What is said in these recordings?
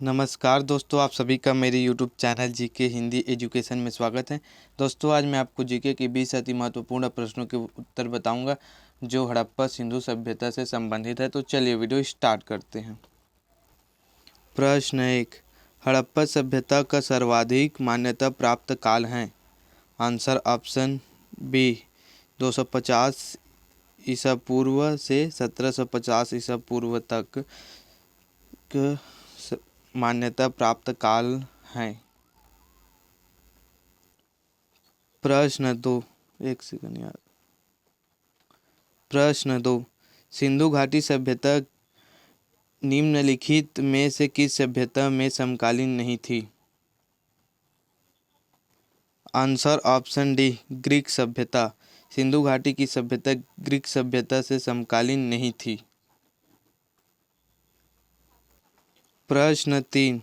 नमस्कार दोस्तों, आप सभी का मेरे YouTube channel GK Hindi education में स्वागत है। दोस्तों, आज मैं आपको जीके के 20 अति महत्वपूर्ण प्रश्नों के उत्तर बताऊंगा जो हड़प्पा सिंधु सभ्यता से संबंधित है। तो चलिए वीडियो स्टार्ट करते हैं। प्रश्न 1, हड़प्पा सभ्यता का सर्वाधिक मान्यता प्राप्त काल है। आंसर ऑप्शन बी 250 ईसा पूर्व से 1750 ईसा पूर्व तक मान्यता प्राप्त काल है। प्रश्न 2, एक सेकंड यार। प्रश्न 2, सिंधु घाटी सभ्यता निम्नलिखित में से किस सभ्यता में समकालीन नहीं थी। आंसर ऑप्शन डी ग्रीक सभ्यता। सिंधु घाटी की सभ्यता ग्रीक सभ्यता से समकालीन नहीं थी। प्रश्न 3,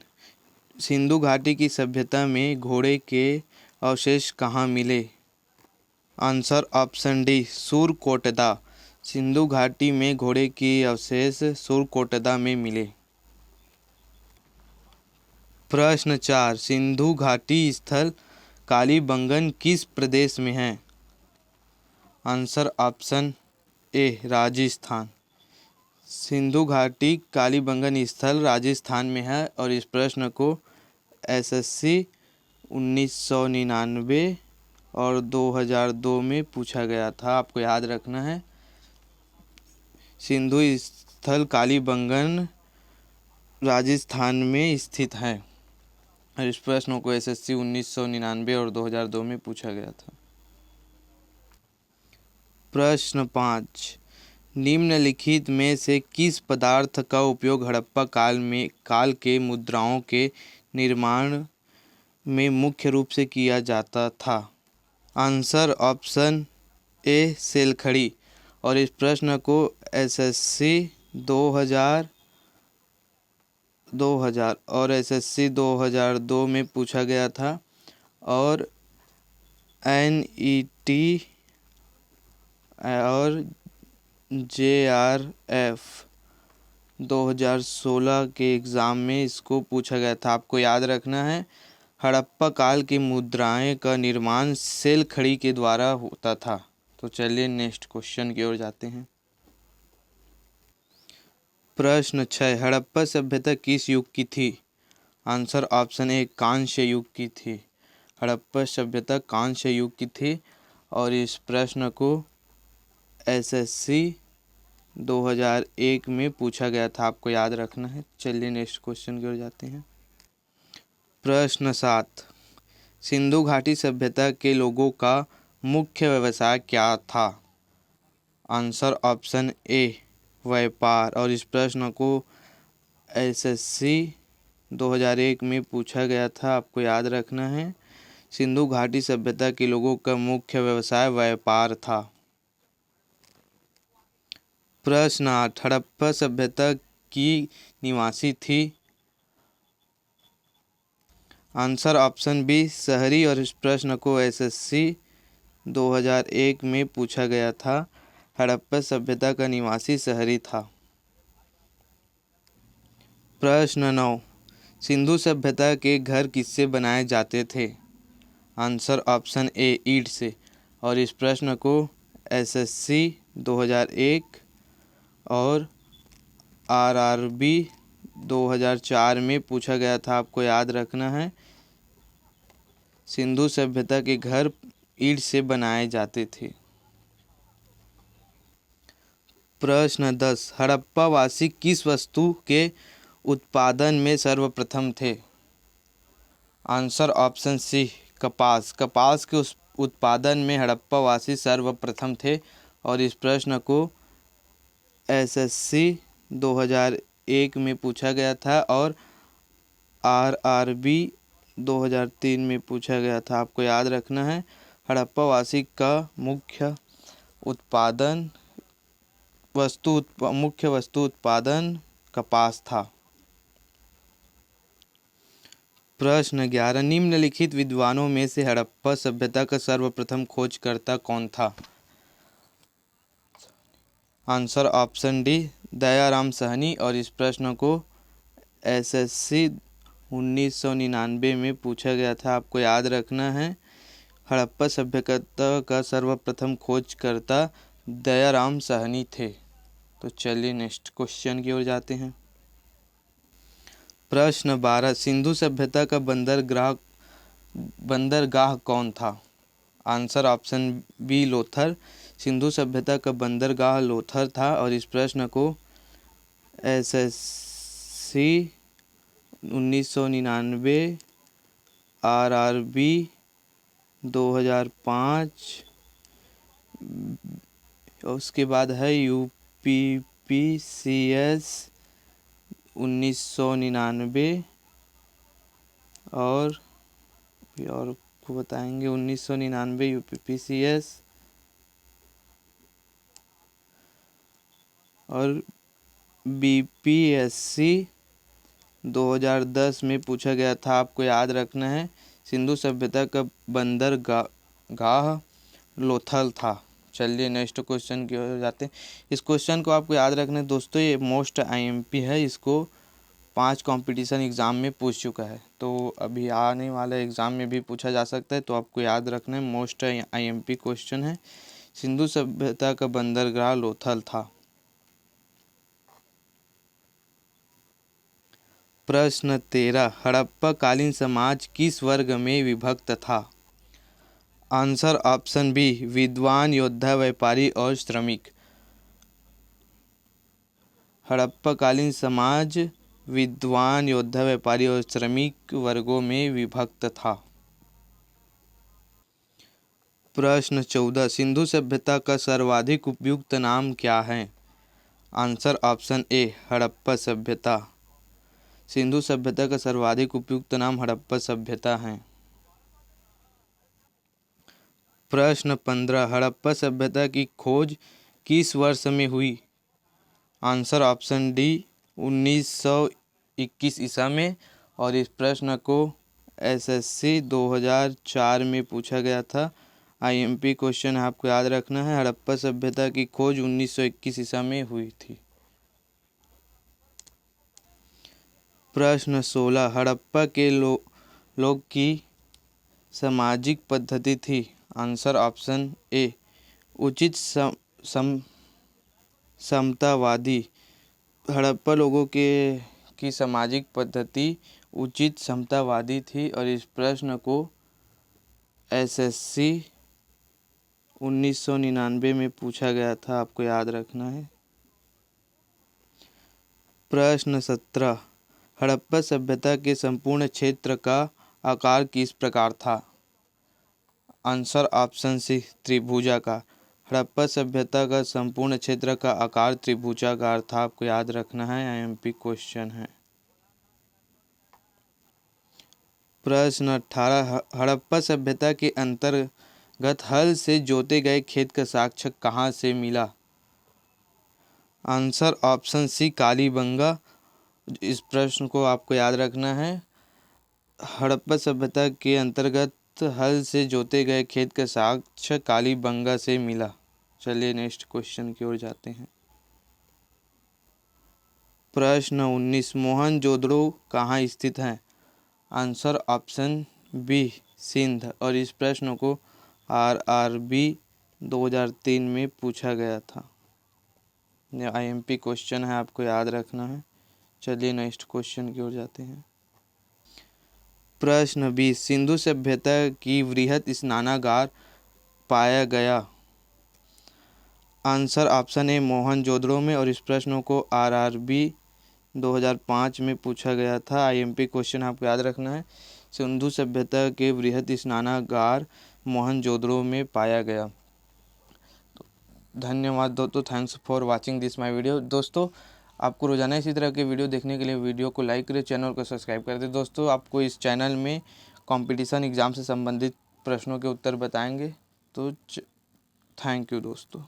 सिंधु घाटी की सभ्यता में घोड़े के अवशेष कहाँ मिले। Answer option D Surkotada. Sindhu घाटी में घोड़े के अवशेष सुरकोटदा में मिले। प्रश्न 4, सिंधु घाटी स्थल कालीबंगन किस प्रदेश में है। Answer option A Rajasthan. Sindhu घाटी कालीबंगन स्थल राजस्थान में है और इस प्रश्न को एसएससी 1999 और 2002 में पूछा गया था। आपको याद रखना है। सिंधु स्थल कालीबंगन राजस्थान में स्थित है और इस प्रश्न को एसएससी 1999 और 2002 में पूछा गया था। प्रश्न 5, निम्नलिखित में से किस पदार्थ का उपयोग हड़प्पा काल के मुद्राओं के निर्माण में मुख्य रूप से किया जाता था। आंसर ऑप्शन ए सेलखड़ी और इस प्रश्न को एसएससी 2000 और एसएससी 2002 में पूछा गया था और एनईटी और जेआरएफ 2016 के एग्ज़ाम में इसको पूछा गया था। आपको याद रखना है, हड़प्पा काल की मुद्राएं का निर्माण सेलखड़ी के द्वारा होता था। तो चलिए नेक्स्ट क्वेश्चन की ओर जाते हैं। प्रश्न 6, हड़प्पा सभ्यता किस युग की थी। आंसर ऑप्शन ए कांस्य युग की थी। हड़प्पा सभ्यता कांस्य युग की थी और इस प्रश्न को एसएससी 2001 में पूछा गया था। आपको याद रखना है। चलिए नेक्स्ट क्वेश्चन की ओर जाते हैं। प्रश्न 7, सिंधु घाटी सभ्यता के लोगों का मुख्य व्यवसाय क्या था। आंसर ऑप्शन ए व्यापार और इस प्रश्न को एसएससी 2001 में पूछा गया था। आपको याद रखना है। सिंधु घाटी सभ्यता के लोगों का मुख्य व्यवसाय व्यापार था। प्रश्न 8, हड़प्पा सभ्यता की निवासी थी। आंसर ऑप्शन बी शहरी और इस प्रश्न को एसएससी 2001 में पूछा गया था। हड़प्पा सभ्यता का निवासी शहरी था। प्रश्न 9, सिंधु सभ्यता के घर किससे बनाए जाते थे। आंसर ऑप्शन ए ईंट से और इस प्रश्न को एसएससी 2001 और आरआरबी 2004 में पूछा गया था। आपको याद रखना है। सिंधु सभ्यता के घर ईंट से बनाए जाते थे। प्रश्न 10, हड़प्पा वासी किस वस्तु के उत्पादन में सर्वप्रथम थे। आंसर ऑप्शन सी कपास। कपास के उत्पादन में हड़प्पा वासी सर्वप्रथम थे और इस प्रश्न को एसएससी 2001 में पूछा गया था और आरआरबी 2003 में पूछा गया था। आपको याद रखना है। हड़प्पा वासी का मुख्य वस्तु उत्पादन कपास था। प्रश्न 11, निम्नलिखित विद्वानों में से हड़प्पा सभ्यता का सर्वप्रथम खोजकर्ता कौन था। Answer option D Dayaram Sahni और इस प्रश्न को एसएससी 1999 में पूछा गया था, आपको याद रखना है। हड़प्पा सभ्यता का सर्वप्रथम खोजकर्ता दयाराम साहनी थे। तो चलिए नेक्स्ट क्वेश्चन की ओर जाते हैं। प्रश्न 12, सिंधु सभ्यता का बंदरगाह कौन था? Answer option b Lothal. सिंधु सभ्यता का बंदरगाह लोथर था और इस प्रश्न को एसएससी 1999, आरआरबी 2005, उसके बाद है यूपीपीसीएस 1999 और को बताएंगे 1999 यूपीपीसीएस और बीपीएससी 2010 में पूछा गया था। आपको याद रखना है सिंधु सभ्यता का बंदरगाह लोथल था। चलिए नेक्स्ट क्वेश्चन की ओर जाते हैं। इस क्वेश्चन को आपको याद रखना है दोस्तों, ये मोस्ट आईएमपी है, इसको 5 कंपटीशन एग्ज़ाम में पूछ चुका है, तो अभी आने वाला एग्ज़ाम में भी पूछा जा सकता है। तो आपको याद रखना है मोस्ट आईएमपी क्वेश्चन है, सिंधु सभ्यता का बंदरगाह लोथल था। प्रश्न 13, हड़प्पा कालीन समाज किस वर्ग में विभक्त था? आंसर ऑप्शन बी विद्वान, योद्धा, व्यापारी और श्रमिक। हड़प्पा कालीन समाज विद्वान, योद्धा, व्यापारी और श्रमिक वर्गों में विभक्त था। प्रश्न 14, सिंधु सभ्यता का सर्वाधिक उपयुक्त नाम क्या है? आंसर ऑप्शन ए हड़प्पा सभ्यता। सिंधु सभ्यता का सर्वाधिक उपयुक्त नाम हड़प्पा सभ्यता है। प्रश्न 15, हड़प्पा सभ्यता की खोज किस वर्ष में हुई? आंसर ऑप्शन डी 1921 ईसा में और इस प्रश्न को एसएससी 2004 में पूछा गया था। आईएमपी क्वेश्चन आपको याद रखना है, हड़प्पा सभ्यता की खोज 1921 ईसा में हुई थी। प्रश्न 16, हड़प्पा के लोग की सामाजिक पद्धति थी? आंसर ऑप्शन ए उचित समतावादी। हड़प्पा लोगों की सामाजिक पद्धति उचित समतावादी थी और इस प्रश्न को एसएससी 1999 में पूछा गया था, आपको याद रखना है। प्रश्न 17, हड़प्पा सभ्यता के संपूर्ण क्षेत्र का आकार किस प्रकार था? आंसर ऑप्शन सी त्रिभुजाकार। हड़प्पा सभ्यता का संपूर्ण क्षेत्र का आकार त्रिभुजाकार था, आपको याद रखना है, आईएमपी क्वेश्चन है। प्रश्न 18, हड़प्पा सभ्यता के अंतर्गत हल से जोते गए खेत का साक्ष्य कहाँ से मिला? Answer option c Kalibangan. इस प्रश्न को आपको याद रखना है, हड़प्पा सभ्यता के अंतर्गत हल से जोते गए खेत का साक्ष्य कालीबंगा से मिला। चलिए नेक्स्ट क्वेश्चन की ओर जाते हैं। प्रश्न 19, मोहनजोदड़ो कहाँ स्थित है? आंसर ऑप्शन बी सिंध और इस प्रश्न को आरआरबी 2003 में पूछा गया था। यह आईएमपी क्वेश्चन है, आपको याद रखना है। चलिए नेक्स्ट क्वेश्चन की ओर जाते हैं। प्रश्न 20, सिंधु सभ्यता की वृहत स्नानागार पाया गया? आंसर ऑप्शन ए मोहनजोदड़ो में और इस प्रश्न को आरआरबी 2005 में पूछा गया था। आईएमपी क्वेश्चन आपको याद रखना है, सिंधु सभ्यता के वृहत स्नानागार मोहनजोदड़ो में पाया गया। धन्यवाद दोस्तों, thanks for watching this my video. दोस्तों आपको रोजाना इसी तरह के वीडियो देखने के लिए वीडियो को लाइक करें, चैनल को सब्सक्राइब कर दें। दोस्तों आपको इस चैनल में कंपटीशन एग्ज़ाम से संबंधित प्रश्नों के उत्तर बताएंगे। तो थैंक यू दोस्तों।